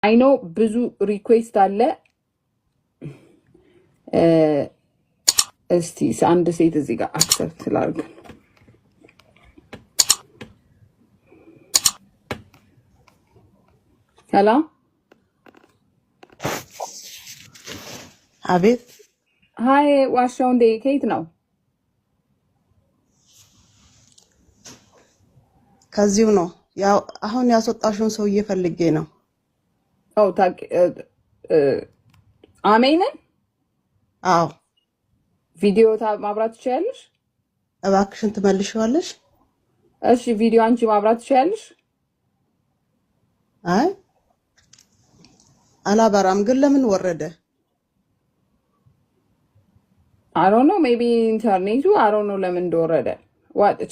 አይ ኖ ብዙ ሪኩዌስት አለ። እስቲ አንድ ሴት እዚህ ጋር አክሰፕት ላድርግ። ሰላም። አቤት። ሀይ ዋሻው እንዴ ከየት ነው? ከዚሁ ነው። ያው አሁን ያስወጣሽውን ሰው እየፈልጌ ነው። አሜንን? አዎ። ቪዲዮ ማብራት ትችያለሽ? እባክሽን ትመልሺዋለሽ? እሺ ቪዲዮ አንቺ ማብራት ትችያለሽ? አይ አላበራም። ግን ለምን ወረደ? I don't know, maybe ኢንተርኔቱ I don't know ለምን እንደወረደ።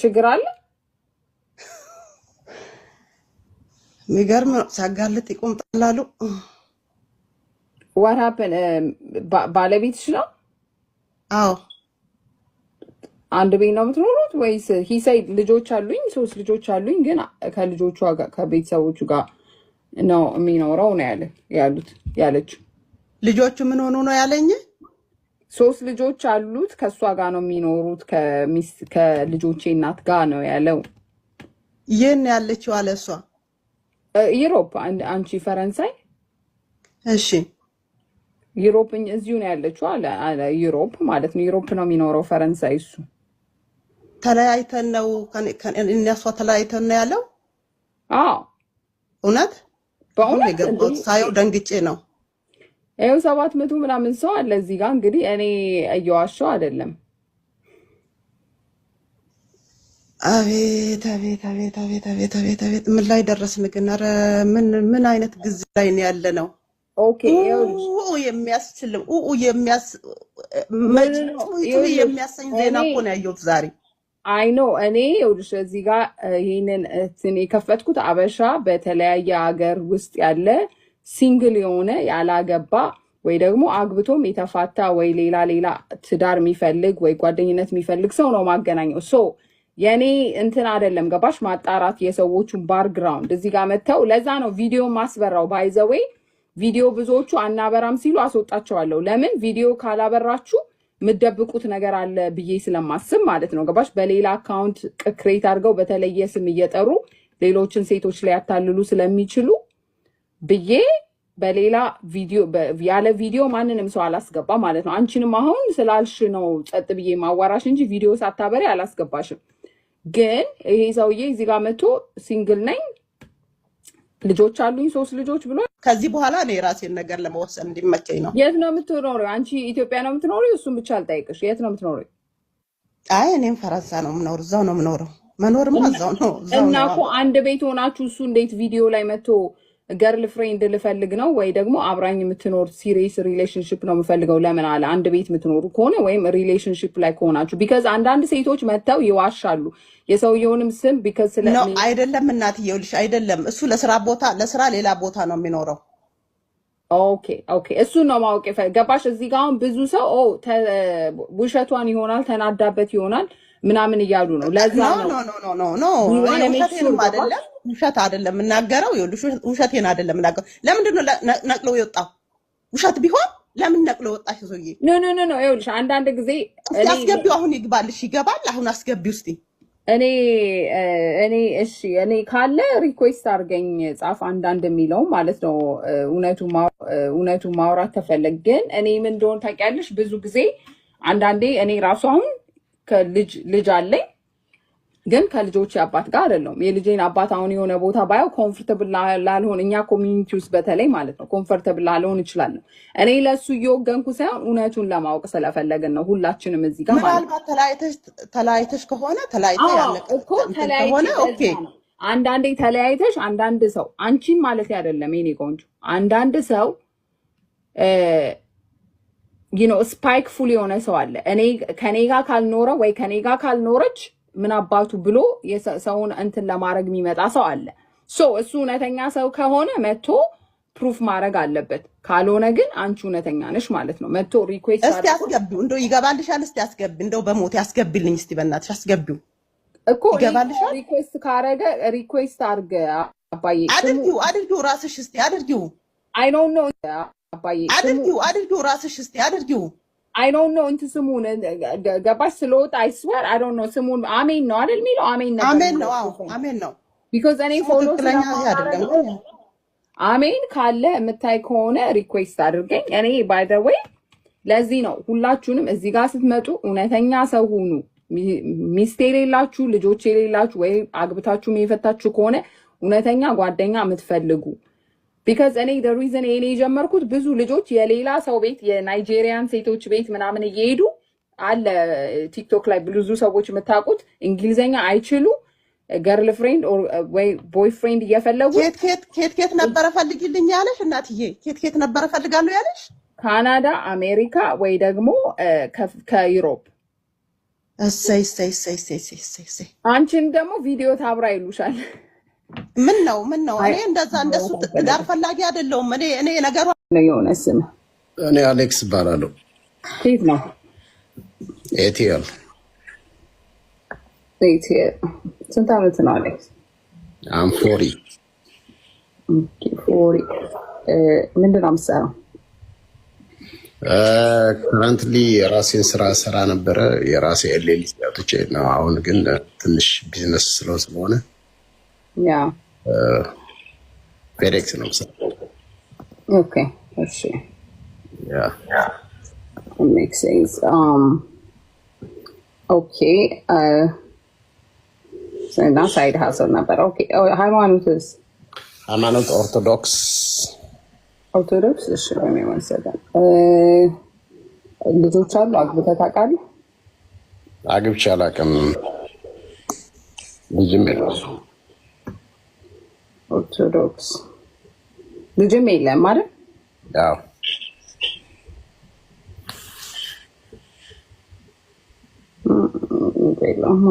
ችግር አለ? የሚገርም ሲያጋልጥ ይቆምጣላሉ። What happened? ባለቤትሽ ነው? አዎ። አንድ ቤት ነው የምትኖሩት ወይስ? he said ልጆች አሉኝ፣ 3 ልጆች አሉኝ፣ ግን ከልጆቿ ጋር ከቤተሰቦቹ ጋር ነው የሚኖረው ነው ያለችው። ልጆቹ ምን ሆኑ ነው ያለኝ? 3 ልጆች አሉት፣ ከሷ ጋር ነው የሚኖሩት፣ ከልጆቼ እናት ጋር ነው ያለው። ይሄን ያለችው አለ እሷ ዩሮፕ። አንቺ ፈረንሳይ? እሺ ዩሮፕ እዚሁ ነው ያለችው አለ ዩሮፕ ማለት ነው። ዩሮፕ ነው የሚኖረው ፈረንሳይ። እሱ ተለያይተን ነው እነሷ ተለያይተን ነው ያለው። አዎ እውነት በእውነት ሳየው ደንግጬ ነው። ይኸው 700 ምናምን ሰው አለ እዚህ ጋር። እንግዲህ እኔ እየዋሸሁ አይደለም። አቤት አቤት አቤት አቤት አቤት አቤት አቤት ምን ላይ ደረስን ግን? ኧረ ምን አይነት ጊዜ ላይ ነው ያለ ነው? ኦኬ የሚያስችልም የሚያሰኝ ዜና እኮ ነው ያየሁት ዛሬ። አይ ኖ እኔ ይኸውልሽ እዚህ ጋር ይሄንን የከፈትኩት አበሻ በተለያየ ሀገር ውስጥ ያለ ሲንግል የሆነ ያላገባ ወይ ደግሞ አግብቶም የተፋታ ወይ ሌላ ትዳር የሚፈልግ ወይ ጓደኝነት የሚፈልግ ሰው ነው ማገናኘው። ሶ የኔ እንትን አይደለም ገባሽ? ማጣራት የሰዎቹን ባክግራውንድ እዚህ ጋር መተው። ለዛ ነው ቪዲዮ ማስበራው። ባይዘዌይ ቪዲዮ ብዙዎቹ አናበራም ሲሉ አስወጣቸዋለሁ። ለምን ቪዲዮ ካላበራችሁ የምትደብቁት ነገር አለ ብዬ ስለማስብ ማለት ነው ገባሽ? በሌላ አካውንት ክሬት አድርገው በተለየ ስም እየጠሩ ሌሎችን ሴቶች ላይ ያታልሉ ስለሚችሉ ብዬ በሌላ ቪዲዮ ያለ ቪዲዮ ማንንም ሰው አላስገባ ማለት ነው። አንቺንም አሁን ስላልሽ ነው ጸጥ ብዬ ማዋራሽ እንጂ ቪዲዮ ሳታበሪ አላስገባሽም። ግን ይሄ ሰውዬ እዚህ ጋር መጥቶ ሲንግል ነኝ ልጆች አሉኝ 3 ልጆች ብሎ ከዚህ በኋላ እኔ የራሴን ነገር ለመወሰን እንዲመቸኝ ነው። የት ነው የምትኖሪው አንቺ? ኢትዮጵያ ነው የምትኖሪው? እሱን ብቻ አልጠይቅሽ። የት ነው የምትኖሪው? አይ እኔም ፈረንሳ ነው የምኖር። እዛው ነው የምኖረው። መኖርማ እዛው ነው። እና እኮ አንድ ቤት ሆናችሁ እሱ እንዴት ቪዲዮ ላይ መጥቶ ገርል ፍሬንድ ልፈልግ ነው ወይ ደግሞ አብራኝ የምትኖር ሲሪየስ ሪሌሽንሽፕ ነው የምፈልገው ለምን አለ? አንድ ቤት የምትኖሩ ከሆነ ወይም ሪሌሽንሽፕ ላይ ከሆናችሁ። ቢካዝ አንዳንድ ሴቶች መጥተው ይዋሻሉ የሰውየውንም ስም ቢካዝ ስለ ነው አይደለም። እናትዬው ልሽ አይደለም እሱ ለስራ ሌላ ቦታ ነው የሚኖረው። ኦኬ እሱ ነው ማወቅ ገባሽ? እዚህ ጋር አሁን ብዙ ሰው ውሸቷን ይሆናል ተናዳበት ይሆናል ምናምን እያሉ ነው። ለዛ ነው ውሸት አይደለም የምናገረው። ይኸውልሽ ውሸቴን አይደለም የምናገረው። ለምንድን ነው ነቅሎ የወጣው? ውሸት ቢሆን ለምን ነቅሎ ወጣሽ ሰውዬ? ኖ ይኸውልሽ አንዳንድ ጊዜ አስገቢው። አሁን ይግባልሽ ይገባል። አሁን አስገቢው እስቲ። እኔ ካለ ሪኩዌስት አድርገኝ ጻፍ አንዳንድ የሚለው ማለት ነው። እውነቱ ማውራት ተፈለግ ግን እኔ ምን እንደሆነ ታውቂያለሽ? ብዙ ጊዜ አንዳንዴ እኔ ራሱ አሁን ልጅ አለኝ ግን ከልጆች አባት ጋር አይደለም። የልጄን አባት አሁን የሆነ ቦታ ባየው ኮምፎርታብል ላልሆን እኛ ኮሚኒቲ ውስጥ በተለይ ማለት ነው ኮምፎርታብል ላልሆን እችላለሁ። እኔ ለሱ እየወገንኩ ሳይሆን እውነቱን ለማወቅ ስለፈለግን ነው ሁላችንም እዚህ ጋር ማለት ነው። ተለያይተሽ ከሆነ ተለያይተሽ ከሆነ ኦኬ። አንዳንዴ ተለያይተሽ አንዳንድ ሰው አንቺን ማለት አይደለም የኔ ቆንጆ፣ አንዳንድ ሰው ስፓይክፉል የሆነ ሰው አለ። ከኔ ጋር ካልኖረ ወይ ከኔ ጋር ካልኖረች ምን አባቱ ብሎ ሰውን እንትን ለማድረግ የሚመጣ ሰው አለ። እሱ እውነተኛ ሰው ከሆነ መጥቶ ፕሩፍ ማድረግ አለበት። ካልሆነ ግን አንቺ እውነተኛ ነሽ ማለት ነው። መጥቶ ሪኩዌስት እስቲ አስገቢው። እንደው ይገባልሻል። እስቲ አስገቢ። እንደው በሞት ያስገቢልኝ እስቲ በእናትሽ አስገቢው እኮ። ይገባልሻል። ሪኩዌስት ካረገ ሪኩዌስት አድርገ አባዬ አድርጊው ራስሽ እስቲ አድርጊው። I don't know አባዬ አድርጊው ራስሽ እስቲ አድርጊው። I don't know እንትን ስሙን ገባሽ ስለወጣ I swear I don't know ስሙን አሜን ነው አይደል የሚለው አሜን ነበር አሜን ነው አሜን ነው because እኔ ፎሎ ስለማደርገው አሜን ካለ የምታይ ከሆነ ሪኩዌስት አድርገኝ። እኔ by the way ለዚህ ነው ሁላችሁንም እዚህ ጋር ስትመጡ እውነተኛ ሰው ሁኑ። ሚስት የሌላችሁ ልጆች የሌላችሁ ወይ አግብታችሁ የፈታችሁ ከሆነ እውነተኛ ጓደኛ የምትፈልጉ because እኔ the reason እኔ የጀመርኩት ብዙ ልጆች የሌላ ሰው ቤት የናይጄሪያን ሴቶች ቤት ምናምን እየሄዱ አለ ቲክቶክ ላይ ብዙ ሰዎች የምታውቁት እንግሊዘኛ አይችሉ ገርል ፍሬንድ ወይ ቦይ ፍሬንድ እየፈለጉ ኬት ነበረ ፈልጊልኝ ያለሽ እናትዬ ኬት ነበረ ፈልጋለሁ ያለሽ ካናዳ አሜሪካ ወይ ደግሞ ከዩሮፕ እሰይ አንቺን ደግሞ ቪዲዮ ታብራ ይሉሻል ምን ነው እኔ እንደሱ ዳር ፈላጊ አይደለሁም እኔ ነገሩ ነው የሆነ ስም እኔ አሌክስ እባላለሁ ኬት ነው ኤቲኤል ስንት ዓመት ነው አሌክስ? አም 40 ምንድን ነው የምትሰራው? ከረንትሊ የራሴን ስራ ሰራ ነበረ የራሴ ኤልኤል ያቶቼ ነው። አሁን ግን ትንሽ ቢዝነስ ስለሆነ ያ ፌዴክስ ነው የምሰራው። ኦኬ እሺ ያ ሜክ ሴንስ ኦኬ እና ሳይድ ሀሰል ነበር። ኦኬ ሃይማኖትስ? ሃይማኖት ኦርቶዶክስ። እሺ በሚመሰለ ልጆች አሉ? አግብተህ ታውቃለህ? አግብቼ አላውቅም። ልጅም የለም። ኦርቶዶክስ ልጅም የለም አይደል? አዎ።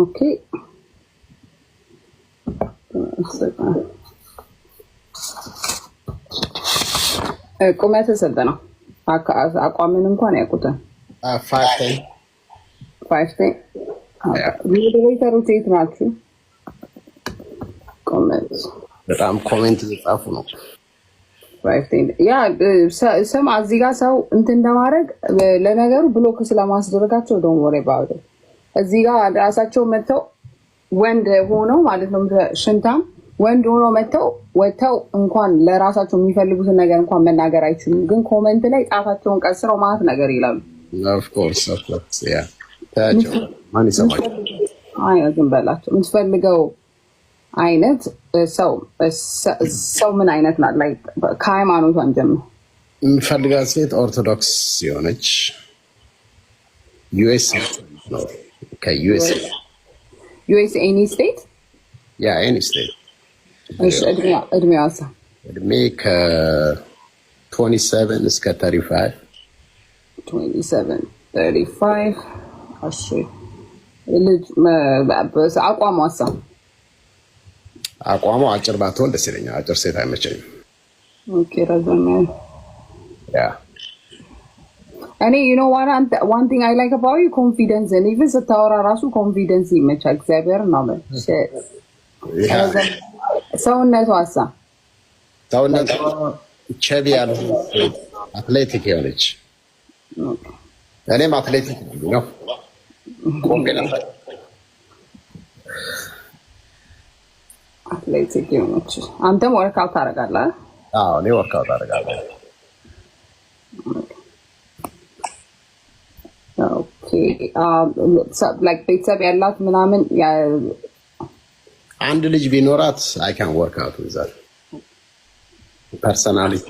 ኦኬ ቁመት ስንት ነው? አቋምን እንኳን ያውቁትን 5'10". ሞዴሬተሮች የት ናችሁ? ቁመት በጣም ኮሜንት እየጻፉ ነው። 5'10". ያ ስም እዚህ ጋር ሰው እንትን እንደማድረግ ለነገሩ ብሎክ ስለማስደረጋቸው ዶንት ወሪ አባውት ኢት። እዚህ ጋር ራሳቸው መተው ወንድ ሆነው ማለት ነው ሽንታም ወንድ ሆነው ወጥተው እንኳን ለራሳቸው የሚፈልጉትን ነገር እንኳን መናገር አይችሉም። ግን ኮሜንት ላይ ጣታቸውን ቀስረው ማለት ነገር ይላሉ። ኦፍ ኮርስ ያ ታጆ ማን ይሰማል? ዝም በላቸው። የምትፈልገው አይነት ሰው ምን አይነት ናት? ላይ ከሃይማኖቷን ጀምር የምፈልጋት ሴት ኦርቶዶክስ የሆነች ዩኤስ ነው ከዩኤስ ኤኒ ስቴት ያ ኤኒ ስቴት። እድሜዋ እድሜ ከ27 እስከ 35 35 እሺ። ልጅ አቋሟ አጭር ባትሆን ደስ ይለኛል። አጭር ሴት አይመቸኝም። ኦኬ ረዘም ያ እኔ one thing I like about you confidence and even ስታወራ ራሱ ኮንፊደንስ ይመቻል። እግዚአብሔር ነው ሰውነቷ ቸቢ ያልሆነ አትሌቲክ የሆነች እኔም አትሌቲክ ነው አትሌቲክ የሆነች አንተም ወርክአውት ታደርጋለህ? አዎ እኔ ወርክአውት አደርጋለሁ። ኦኬ ላይክ ቤተሰብ ያላት ምናምን አንድ ልጅ ቢኖራት አይ ካን ወርክ አውት ዊዛት ፐርሰናሊቲ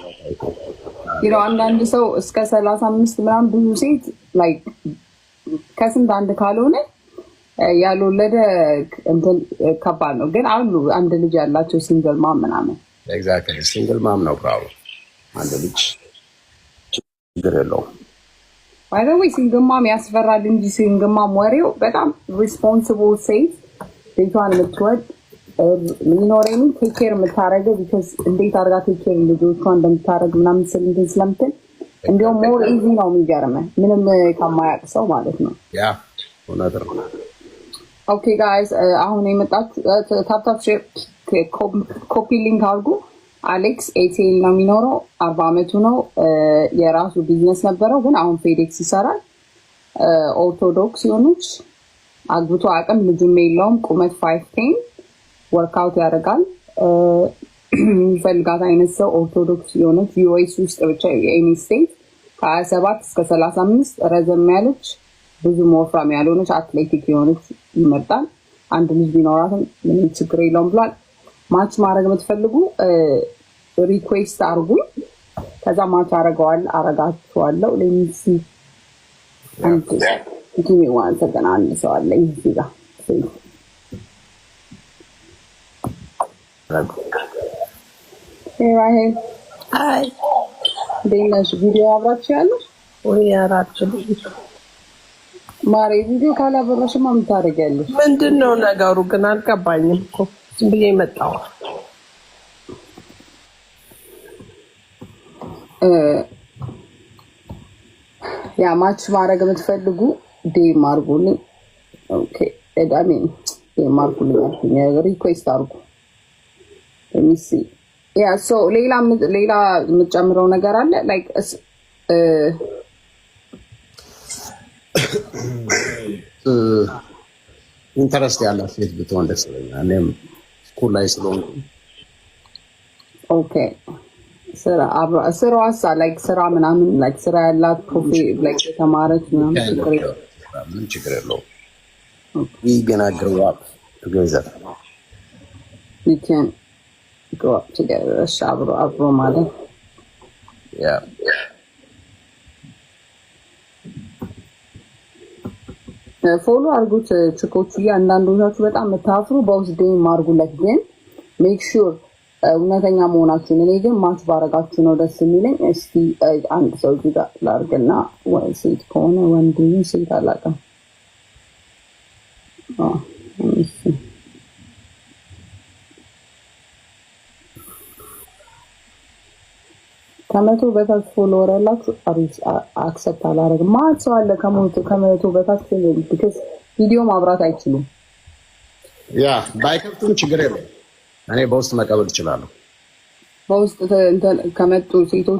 አንዳንድ ሰው እስከ 35 ምናምን ብዙ ሴት ላይክ ከስንት አንድ ካልሆነ ያልወለደ እንትን ከባድ ነው። ግን አሉ አንድ ልጅ ያላቸው ሲንግል ማም ምናምን ኤግዛክትሊ ሲንግል ማም ነው ፕሮብለም። አንድ ልጅ ችግር የለውም። ባይ ዘ ዌይ ሲንግል ማም ያስፈራል እንጂ ሲንግል ማም ወሬው በጣም ሪስፖንሲብል ሴት ቤቷን የምትወድ ሚኖሬኒ ቴክ ኬር የምታደርገው ቢኮዝ እንዴት አድርጋ ቴክ ኬር ልጆቿን እንደምታደርግ ምናምን ስለምትን እንዲያውም ሞር ኢዚ ነው የሚገርመህ ምንም ከማያውቅ ሰው ማለት ነው። ያ እውነት ነው። ኦኬ ጋይስ አሁን የመጣችሁ ታፕታፕ ሼር ኮፒ ሊንክ አድርጉ። አሌክስ ኤቲኤል ነው የሚኖረው። 40 ዓመቱ ነው። የራሱ ቢዝነስ ነበረው ግን አሁን ፌዴክስ ይሰራል። ኦርቶዶክስ የሆነች አግብቶ አቅም ልጅም የለውም። ቁመት 5'10" ወርክአውት ያደርጋል። የሚፈልጋት አይነት ሰው ኦርቶዶክስ የሆነች ዩኤስ ውስጥ ብቻ የኤኒ ስቴት ከ27 እስከ 35 ረዘም ያለች ብዙ ወፍራም ያልሆነች አትሌቲክ የሆነች ይመርጣል። አንድ ልጅ ቢኖራትም ምንም ችግር የለውም ብሏል። ማች ማድረግ የምትፈልጉ ሪኩዌስት አርጉ። ከዛ ማች አረጋችኋለሁ። ለሚሲ አንድ ጊዜ ዋን ሰገና አንድ ሰው አለኝ እዚህ ጋር ራሄል አይ ደናሽ ቪዲዮ አብራችሁ ያለው ወይ ያራችሁ ማሬ ቪዲዮ ካላበራሽማ ምን ታደርጊያለሽ? ምንድነው ነገሩ ግን አልገባኝም እኮ ዝም ብዬ መጣሁ። ያ ማች ማድረግ የምትፈልጉ ዴም አርጉልኝ። ኦኬ አሜን። ዴም አርጉልኝ፣ ሪኩዌስት አርጉ። ሚሲ ያ ሶ ሌላ የምትጨምረው ነገር አለ? ላይክ ኢንተረስት ያላት ሴት ብትሆን ደስ ይለኛል። እኔም ስኩል ላይ ስለሆንኩ ኦኬ ስራዋሳ ላይክ ስራ ምናምን ላይክ ስራ ያላት ፕሮፌ ላይክ የተማረች ምንም ችግር የለውም። We gonna grow up together. You can grow up together. አብሮ ማለት Yeah. ፎሎ አርጉት ችኮቹ። አንዳንዶቻችሁ በጣም የምታፍሩ በውስጥ ዴም አርጉለት፣ ግን ሜክ ሹር እውነተኛ መሆናችሁን። እኔ ግን ማች ባረጋችሁ ነው ደስ የሚለኝ። እስቲ አንድ ሰው እዚህ ጋር ላርግና ሴት ከሆነ ወንድ ሴት አላውቅም። ከመቶ በታች ፎሎወር ያላችሁ አክሰፕት አላረግም። ማለት ሰው አለ ከመቶ በታች ቢካዝ ቪዲዮ ማብራት አይችሉም። ያ ባይከፍቱም ችግር የለውም። እኔ በውስጥ መቀበል እችላለሁ። በውስጥ ከመጡ ሴቶች